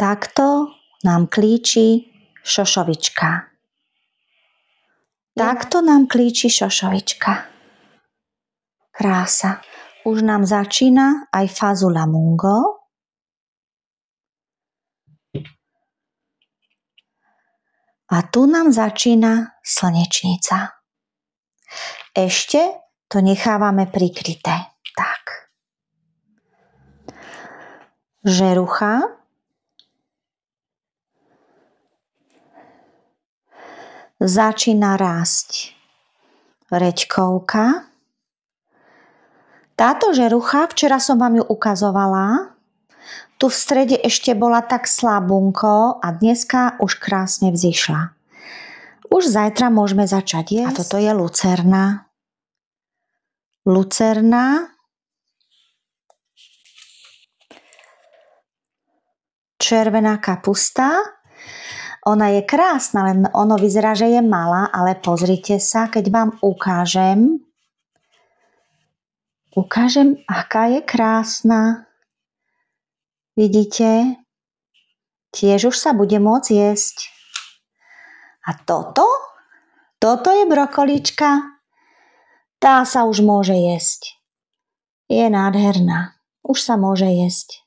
Takto nám klíči šošovička. Takto nám klíči šošovička. Krása. Už nám začína aj fazula mungo. A tu nám začína slnečnica. Ešte to nechávame prikryté. Tak. Žerucha. Začína rásť reďkovka. Táto žerucha, včera som vám ju ukazovala, tu v strede ešte bola tak slabunko a dneska už krásne vzišla. Už zajtra môžeme začať jesť. A toto je lucerna. Lucerna. Červená kapusta. Ona je krásna, len ono vyzerá, že je malá, ale pozrite sa, keď vám ukážem, aká je krásna. Vidíte? Tiež už sa bude môcť jesť. A toto? Toto je brokolička. Tá sa už môže jesť. Je nádherná. Už sa môže jesť.